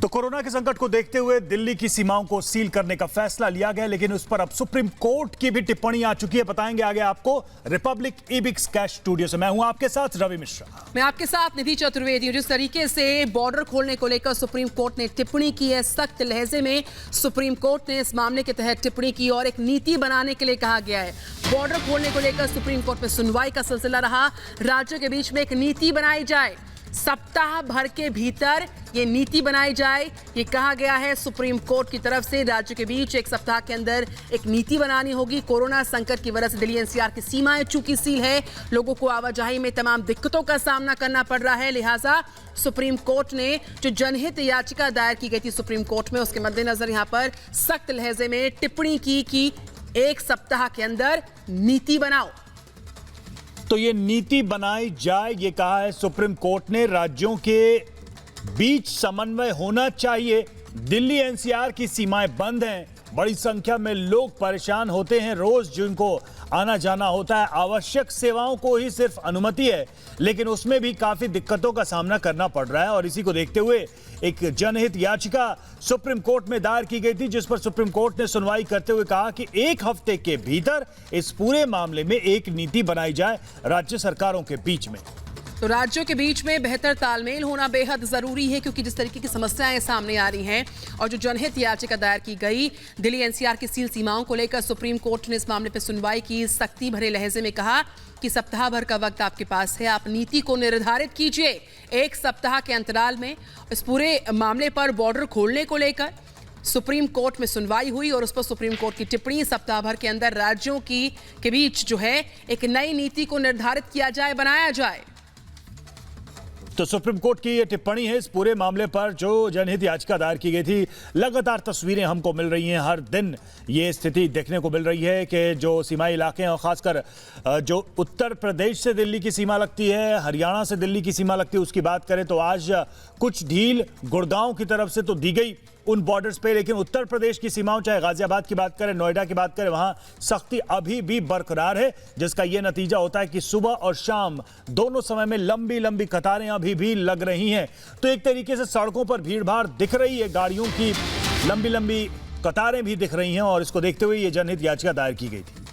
तो कोरोना के संकट को देखते हुए दिल्ली की सीमाओं को सील करने का फैसला लिया गया, लेकिन उस पर अब सुप्रीम कोर्ट की भी टिप्पणी आ चुकी है। बताएंगे आगे आपको रिपब्लिक ईबिक्स कैश स्टूडियो से। मैं हूं आपके साथ रवि मिश्रा। मैं आपके साथ निधि चतुर्वेदी हूं। जिस तरीके से बॉर्डर खोलने को लेकर सुप्रीम कोर्ट ने टिप्पणी की है, सख्त लहजे में सुप्रीम कोर्ट ने इस मामले के तहत टिप्पणी की और एक नीति बनाने के लिए कहा गया है। बॉर्डर खोलने को लेकर सुप्रीम कोर्ट में सुनवाई का सिलसिला रहा। राज्यों के बीच में एक नीति बनाई जाए, सप्ताह भर के भीतर ये नीति बनाई जाए, ये कहा गया है सुप्रीम कोर्ट की तरफ से। राज्यों के बीच एक सप्ताह के अंदर एक नीति बनानी होगी। कोरोना संकट की वजह से दिल्ली एनसीआर की सीमाएं चूंकि सील है, लोगों को आवाजाही में तमाम दिक्कतों का सामना करना पड़ रहा है। लिहाजा सुप्रीम कोर्ट ने जो जनहित याचिका दायर की गई थी सुप्रीम कोर्ट में, उसके मद्देनजर यहां पर सख्त लहजे में टिप्पणी की कि एक सप्ताह के अंदर नीति बनाओ। तो ये नीति बनाई जाए, ये कहा है सुप्रीम कोर्ट ने। राज्यों के बीच समन्वय होना चाहिए। दिल्ली एनसीआर की सीमाएं बंद हैं, बड़ी संख्या में लोग परेशान होते हैं रोज, जिनको आना जाना होता है। आवश्यक सेवाओं को ही सिर्फ अनुमति है, लेकिन उसमें भी काफी दिक्कतों का सामना करना पड़ रहा है। और इसी को देखते हुए एक जनहित याचिका सुप्रीम कोर्ट में दायर की गई थी, जिस पर सुप्रीम कोर्ट ने सुनवाई करते हुए कहा कि एक हफ्ते के भीतर इस पूरे मामले में एक नीति बनाई जाए राज्य सरकारों के बीच में। तो राज्यों के बीच में बेहतर तालमेल होना बेहद जरूरी है, क्योंकि जिस तरीके की समस्याएं सामने आ रही हैं और जो जनहित याचिका दायर की गई दिल्ली एनसीआर की सील सीमाओं को लेकर, सुप्रीम कोर्ट ने इस मामले पर सुनवाई की। सख्ती भरे लहजे में कहा कि सप्ताह भर का वक्त आपके पास है, आप नीति को निर्धारित कीजिए। एक सप्ताह के अंतराल में इस पूरे मामले पर बॉर्डर खोलने को लेकर सुप्रीम कोर्ट में सुनवाई हुई और उस पर सुप्रीम कोर्ट की टिप्पणी, सप्ताह भर के अंदर राज्यों के बीच जो है एक नई नीति को निर्धारित किया जाए, बनाया जाए। तो सुप्रीम कोर्ट की ये टिप्पणी है इस पूरे मामले पर जो जनहित याचिका दायर की गई थी। लगातार तस्वीरें हमको मिल रही हैं, हर दिन ये स्थिति देखने को मिल रही है कि जो सीमाई इलाके हैं, और खासकर जो उत्तर प्रदेश से दिल्ली की सीमा लगती है, हरियाणा से दिल्ली की सीमा लगती है, उसकी बात करें तो आज कुछ ढील गुड़गांव की तरफ से तो दी गई उन बॉर्डर्स पे, लेकिन उत्तर प्रदेश की सीमाओं, चाहे गाजियाबाद की बात करें, नोएडा की बात करें, वहां सख्ती अभी भी बरकरार है, जिसका यह नतीजा होता है कि सुबह और शाम दोनों समय में लंबी लंबी कतारें अभी भी लग रही हैं। तो एक तरीके से सड़कों पर भीड़ भाड़ दिख रही है, गाड़ियों की लंबी लंबी कतारें भी दिख रही हैं, और इसको देखते हुए यह जनहित याचिका दायर की गई थी।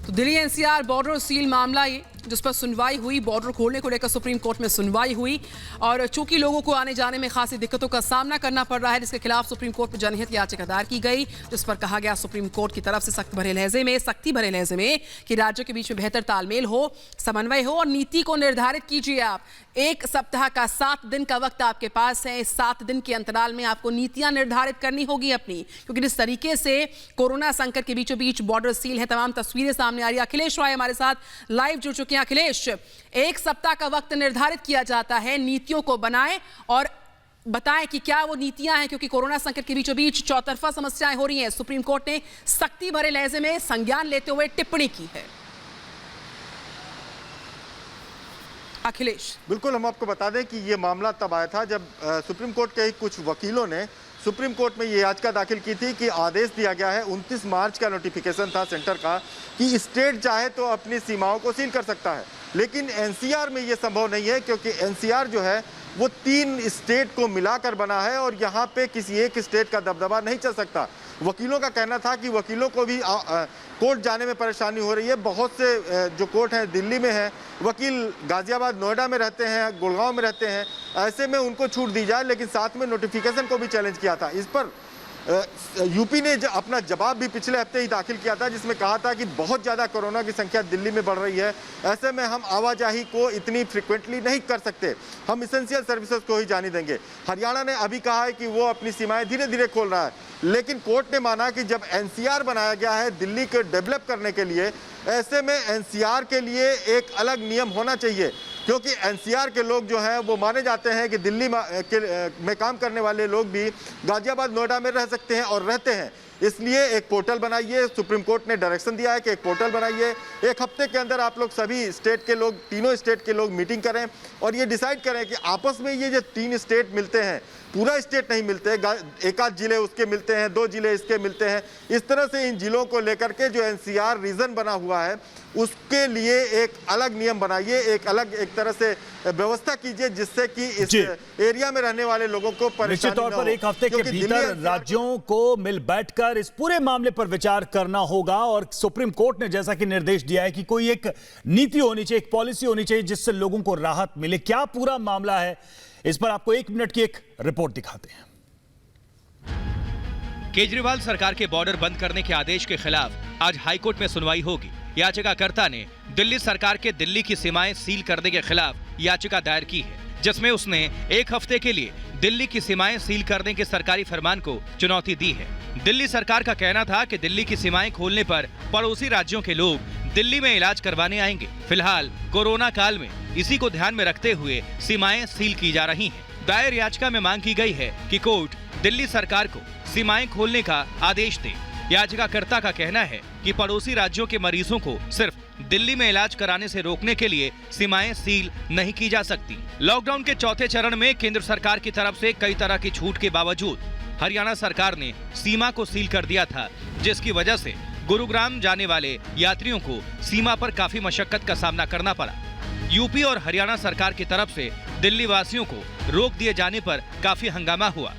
तो दिल्ली एनसीआर बॉर्डर सील मामला ये जिस पर सुनवाई हुई, बॉर्डर खोलने को लेकर सुप्रीम कोर्ट में सुनवाई हुई और चूंकि लोगों को आने जाने में खासी दिक्कतों का सामना करना पड़ रहा है, जिसके खिलाफ सुप्रीम कोर्ट में जनहित याचिका दायर की गई, जिस पर कहा गया सुप्रीम कोर्ट की तरफ से सख्ती भरे लहजे में कि राज्यों के बीच में बेहतर तालमेल हो, समन्वय हो और नीति को निर्धारित कीजिए। आप एक सप्ताह का 7 दिन का वक्त आपके पास है। इस 7 दिन के अंतराल में आपको नीतियां निर्धारित करनी होगी अपनी, क्योंकि जिस तरीके से कोरोना संकट के बीचों बीच बॉर्डर सील है, तमाम तस्वीरें सामने आ रही है। अखिलेश रॉय हमारे साथ लाइव जुड़ चुके हैं। अखिलेश, एक सप्ताह का वक्त निर्धारित किया जाता है, नीतियों को बनाएं और बताएं कि क्या वो नीतियां हैं, क्योंकि कोरोना संकट के बीचों बीच चौतरफा समस्याएं हो रही हैं। सुप्रीम कोर्ट ने सख्ती भरे लहजे में संज्ञान लेते हुए टिप्पणी की है। अखिलेश, बिल्कुल, हम आपको बता दें कि ये मामला तब आया था जब सुप्रीम कोर्ट के कुछ वकीलों ने सुप्रीम कोर्ट में ये याचिका दाखिल की थी कि आदेश दिया गया है, 29 मार्च का नोटिफिकेशन था सेंटर का कि स्टेट चाहे तो अपनी सीमाओं को सील कर सकता है, लेकिन एनसीआर में ये संभव नहीं है, क्योंकि एनसीआर जो है वो 3 स्टेट को मिलाकर बना है और यहाँ पे किसी एक स्टेट का दबदबा नहीं चल सकता। वकीलों का कहना था कि वकीलों को भी कोर्ट जाने में परेशानी हो रही है। बहुत से जो कोर्ट हैं दिल्ली में है, वकील गाजियाबाद नोएडा में रहते हैं, गुड़गांव में रहते हैं, ऐसे में उनको छूट दी जाए, लेकिन साथ में नोटिफिकेशन को भी चैलेंज किया था। इस पर यूपी ने अपना जवाब भी पिछले हफ्ते ही दाखिल किया था, जिसमें कहा था कि बहुत ज़्यादा कोरोना की संख्या दिल्ली में बढ़ रही है, ऐसे में हम आवाजाही को इतनी फ्रिक्वेंटली नहीं कर सकते, हम इसेंशियल सर्विसेज को ही जाने देंगे। हरियाणा ने अभी कहा है कि वो अपनी सीमाएं धीरे धीरे खोल रहा है, लेकिन कोर्ट ने माना कि जब एनसीआर बनाया गया है दिल्ली को डेवलप करने के लिए, ऐसे में एनसीआर के लिए एक अलग नियम होना चाहिए, क्योंकि एनसीआर के लोग जो हैं वो माने जाते हैं कि दिल्ली में काम करने वाले लोग भी गाजियाबाद नोएडा में रह सकते हैं और रहते हैं। इसलिए एक पोर्टल बनाइए, सुप्रीम कोर्ट ने डायरेक्शन दिया है कि एक पोर्टल बनाइए, एक हफ्ते के अंदर आप लोग सभी स्टेट के लोग, तीनों स्टेट के लोग मीटिंग करें और ये डिसाइड करें कि आपस में ये जो 3 स्टेट मिलते हैं पूरा स्टेट नहीं मिलते, एक आध जिले उसके मिलते हैं, 2 जिले इसके मिलते हैं। इस तरह से इन जिलों को लेकर के जो एनसीआर रीजन बना हुआ है उसके लिए एक अलग नियम बनाइए, एक अलग एक तरह से व्यवस्था कीजिए जिससे कि इस एरिया में रहने वाले लोगों को परेशानी निश्चित तौर पर एक हफ्ते के भीतर राज्यों को मिल बैठकर इस पूरे मामले पर विचार करना होगा और सुप्रीम कोर्ट ने जैसा कि निर्देश दिया है कि कोई एक नीति होनी चाहिए, एक पॉलिसी होनी चाहिए जिससे लोगों को राहत मिले। क्या पूरा मामला है, इस पर आपको 1 मिनट की एक रिपोर्ट दिखाते हैं। केजरीवाल सरकार के बॉर्डर बंद करने के आदेश के खिलाफ आज हाईकोर्ट में सुनवाई होगी। याचिकाकर्ता ने दिल्ली सरकार के दिल्ली की सीमाएं सील करने के खिलाफ याचिका दायर की है, जिसमें उसने 1 हफ्ते के लिए दिल्ली की सीमाएं सील करने के सरकारी फरमान को चुनौती दी है। दिल्ली सरकार का कहना था कि दिल्ली की सीमाएं खोलने पर पड़ोसी राज्यों के लोग दिल्ली में इलाज करवाने आएंगे। फिलहाल कोरोना काल में इसी को ध्यान में रखते हुए सीमाएं सील की जा रही हैं। दायर याचिका में मांग की गई है कि कोर्ट दिल्ली सरकार को सीमाएं खोलने का आदेश दे। याचिकाकर्ता का कहना है कि पड़ोसी राज्यों के मरीजों को सिर्फ दिल्ली में इलाज कराने से रोकने के लिए सीमाएं सील नहीं की जा सकती। लॉकडाउन के चौथे चरण में केंद्र सरकार की तरफ से कई तरह की छूट के बावजूद हरियाणा सरकार ने सीमा को सील कर दिया था, जिसकी वजह से गुरुग्राम जाने वाले यात्रियों को सीमा पर काफी मशक्कत का सामना करना पड़ा। यूपी और हरियाणा सरकार की तरफ से दिल्ली वासियों को रोक दिए जाने पर काफी हंगामा हुआ।